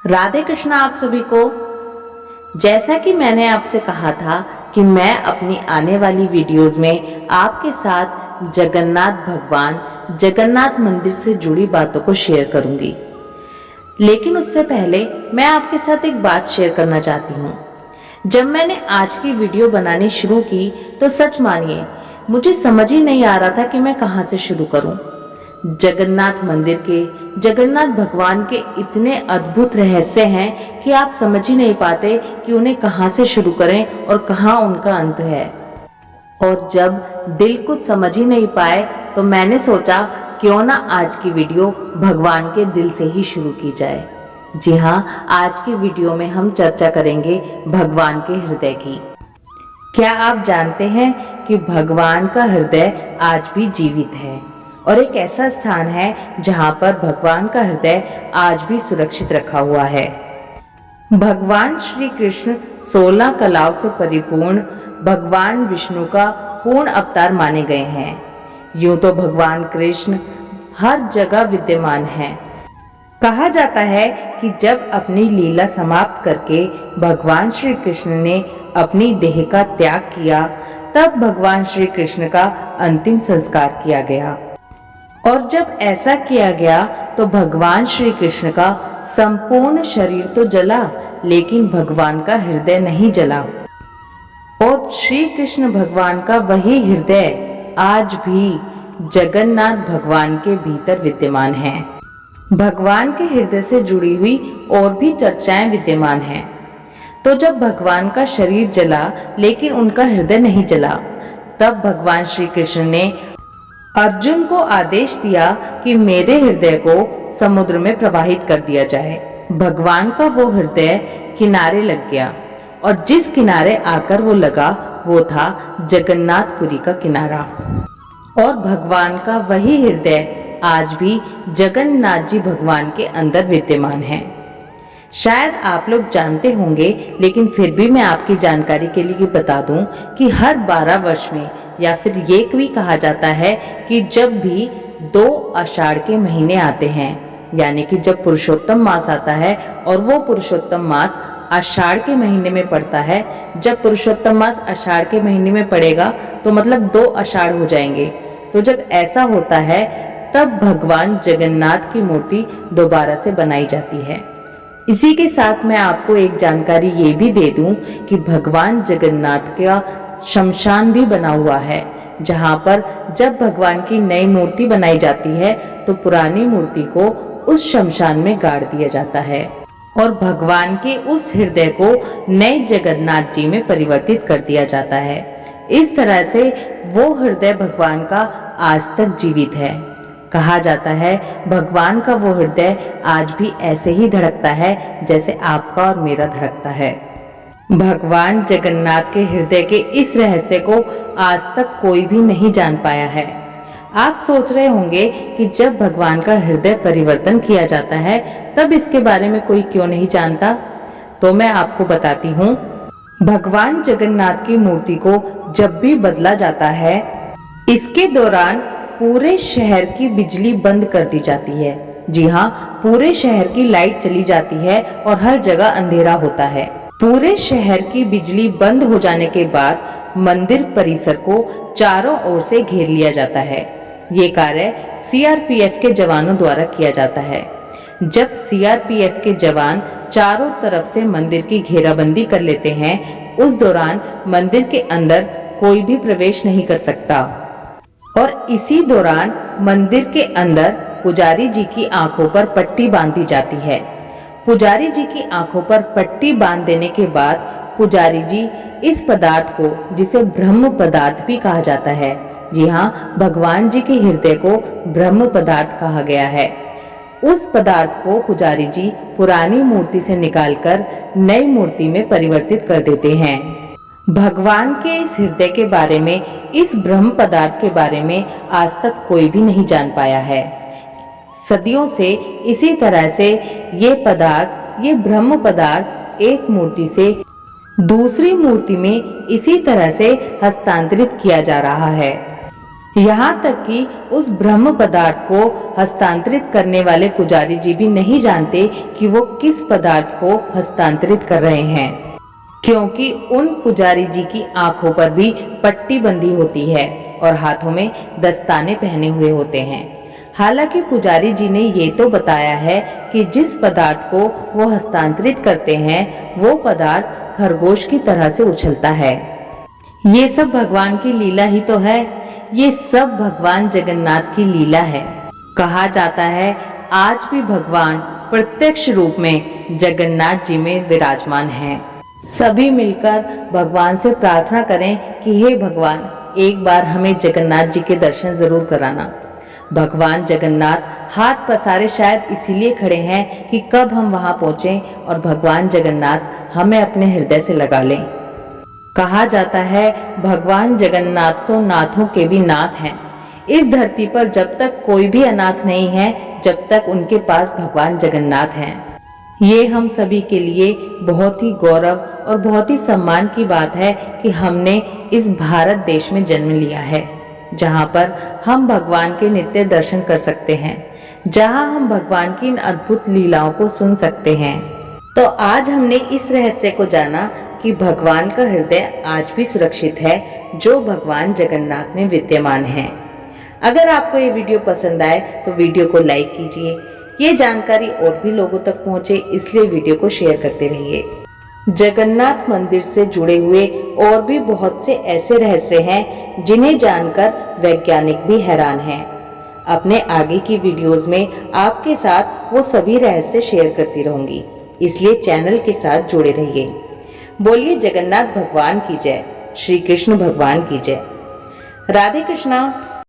राधे कृष्णा आप सभी को। जैसा कि मैंने आपसे कहा था कि मैं अपनी आने वाली वीडियोस में आपके साथ जगन्नाथ भगवान जगन्नाथ मंदिर से जुड़ी बातों को शेयर करूंगी। लेकिन उससे पहले मैं आपके साथ एक बात शेयर करना चाहती हूँ। जब मैंने आज की वीडियो बनानी शुरू की तो सच मानिए मुझे समझ ही नहीं आ रहा था कि मैं कहाँ से शुरू करूँ। जगन्नाथ मंदिर के जगन्नाथ भगवान के इतने अद्भुत रहस्य हैं कि आप समझ ही नहीं पाते कि उन्हें कहाँ से शुरू करें और कहाँ उनका अंत है। और जब दिल कुछ समझ ही नहीं पाए तो मैंने सोचा क्यों ना आज की वीडियो भगवान के दिल से ही शुरू की जाए। जी हाँ, आज की वीडियो में हम चर्चा करेंगे भगवान के हृदय की। क्या आप जानते हैं कि भगवान का हृदय आज भी जीवित है और एक ऐसा स्थान है जहां पर भगवान का हृदय आज भी सुरक्षित रखा हुआ है। भगवान श्री कृष्ण 16 कलाओं से परिपूर्ण भगवान विष्णु का पूर्ण अवतार माने गए हैं। यूं तो भगवान कृष्ण हर जगह विद्यमान हैं। कहा जाता है कि जब अपनी लीला समाप्त करके भगवान श्री कृष्ण ने अपनी देह का त्याग किया तब भगवान श्री कृष्ण का अंतिम संस्कार किया गया। और जब ऐसा किया गया तो भगवान श्री कृष्ण का संपूर्ण शरीर तो जला लेकिन भगवान का हृदय नहीं जला। और श्री कृष्ण भगवान का वही हृदय आज भी जगन्नाथ भगवान के भीतर विद्यमान है। भगवान के हृदय से जुड़ी हुई और भी चर्चाएं विद्यमान हैं। तो जब भगवान का शरीर जला लेकिन उनका हृदय नहीं जला तब भगवान श्री कृष्ण ने अर्जुन को आदेश दिया कि मेरे हृदय को समुद्र में प्रवाहित कर दिया जाए। भगवान का वो हृदय किनारे लग गया और जिस किनारे आकर वो लगा वो था जगन्नाथपुरी का किनारा। और भगवान का वही हृदय आज भी जगन्नाथ जी भगवान के अंदर विद्यमान है। शायद आप लोग जानते होंगे लेकिन फिर भी मैं आपकी जानकारी के लिए बता दूं कि हर 12 वर्ष में या फिर ये भी कहा जाता है कि जब भी 2 आषाढ़ के महीने आते हैं यानी कि जब पुरुषोत्तम मास आता है और वो पुरुषोत्तम मास आषाढ़ के महीने में पड़ता है। जब पुरुषोत्तम मास आषाढ़ के महीने में पड़ेगा तो मतलब 2 आषाढ़ हो जाएंगे। तो जब ऐसा होता है तब भगवान जगन्नाथ की मूर्ति दोबारा से बनाई जाती है। इसी के साथ मैं आपको एक जानकारी ये भी दे दूं कि भगवान जगन्नाथ का शमशान भी बना हुआ है जहां पर जब भगवान की नई मूर्ति बनाई जाती है तो पुरानी मूर्ति को उस शमशान में गाड़ दिया जाता है और भगवान के उस हृदय को नए जगन्नाथ जी में परिवर्तित कर दिया जाता है। इस तरह से वो हृदय भगवान का आज तक जीवित है। कहा जाता है भगवान का वो हृदय आज भी ऐसे ही धड़कता है जैसे आपका और मेरा धड़कता है। भगवान जगन्नाथ के हृदय के इस रहस्य को आज तक कोई भी नहीं जान पाया है। आप सोच रहे होंगे कि जब भगवान का हृदय परिवर्तन किया जाता है तब इसके बारे में कोई क्यों नहीं जानता। तो मैं आपको बताती हूँ। भगवान जगन्नाथ की मूर्ति को जब भी बदला जाता है इसके दौरान पूरे शहर की बिजली बंद कर दी जाती है। जी हाँ, पूरे शहर की लाइट चली जाती है और हर जगह अंधेरा होता है। पूरे शहर की बिजली बंद हो जाने के बाद मंदिर परिसर को चारों ओर से घेर लिया जाता है। ये कार्य सीआरपीएफ के जवानों द्वारा किया जाता है। जब सीआरपीएफ के जवान चारों तरफ से मंदिर की घेराबंदी कर लेते हैं उस दौरान मंदिर के अंदर कोई भी प्रवेश नहीं कर सकता। और इसी दौरान मंदिर के अंदर पुजारी जी की आंखों पर पट्टी बांधी जाती है। पुजारी जी की आंखों पर पट्टी बांध देने के बाद पुजारी जी इस पदार्थ को, जिसे ब्रह्म पदार्थ भी कहा जाता है, जी हाँ, भगवान जी के हृदय को ब्रह्म पदार्थ कहा गया है, उस पदार्थ को पुजारी जी पुरानी मूर्ति से निकालकर नई मूर्ति में परिवर्तित कर देते हैं। भगवान के इस हृदय के बारे में, इस ब्रह्म पदार्थ के बारे में आज तक कोई भी नहीं जान पाया है। सदियों से इसी तरह से ये पदार्थ, ये ब्रह्म पदार्थ एक मूर्ति से दूसरी मूर्ति में इसी तरह से हस्तांतरित किया जा रहा है। यहाँ तक कि उस ब्रह्म पदार्थ को हस्तांतरित करने वाले पुजारी जी भी नहीं जानते कि वो किस पदार्थ को हस्तांतरित कर रहे हैं, क्योंकि उन पुजारी जी की आंखों पर भी पट्टी बंधी होती है और हाथों में दस्ताने पहने हुए होते हैं। हालांकि पुजारी जी ने ये तो बताया है कि जिस पदार्थ को वो हस्तांतरित करते हैं वो पदार्थ खरगोश की तरह से उछलता है। ये सब भगवान की लीला ही तो है, ये सब भगवान जगन्नाथ की लीला है। कहा जाता है आज भी भगवान प्रत्यक्ष रूप में जगन्नाथ जी में विराजमान हैं। सभी मिलकर भगवान से प्रार्थना करें कि हे भगवान, एक बार हमें जगन्नाथ जी के दर्शन जरूर कराना। भगवान जगन्नाथ हाथ पसारे शायद इसीलिए खड़े हैं कि कब हम वहां पहुंचें और भगवान जगन्नाथ हमें अपने हृदय से लगा लें। कहा जाता है भगवान जगन्नाथ तो नाथों के भी नाथ हैं। इस धरती पर जब तक कोई भी अनाथ नहीं है, जब तक उनके पास भगवान जगन्नाथ हैं। ये हम सभी के लिए बहुत ही गौरव और बहुत ही सम्मान की बात है कि हमने इस भारत देश में जन्म लिया है, जहाँ पर हम भगवान के नित्य दर्शन कर सकते हैं, जहाँ हम भगवान की इन अद्भुत लीलाओं को सुन सकते हैं। तो आज हमने इस रहस्य को जाना कि भगवान का हृदय आज भी सुरक्षित है, जो भगवान जगन्नाथ में विद्यमान है। अगर आपको ये वीडियो पसंद आए तो वीडियो को लाइक कीजिए। ये जानकारी और भी लोगों तक पहुंचे, इसलिए वीडियो को शेयर करते रहिए। जगन्नाथ मंदिर से जुड़े हुए और भी बहुत से ऐसे रहस्य हैं जिन्हें जानकर वैज्ञानिक भी हैरान हैं। अपने आगे की वीडियोस में आपके साथ वो सभी रहस्य शेयर करती रहूंगी, इसलिए चैनल के साथ जुड़े रहिए। बोलिए जगन्नाथ भगवान की जय, श्री कृष्ण भगवान की जय। राधे कृष्णा।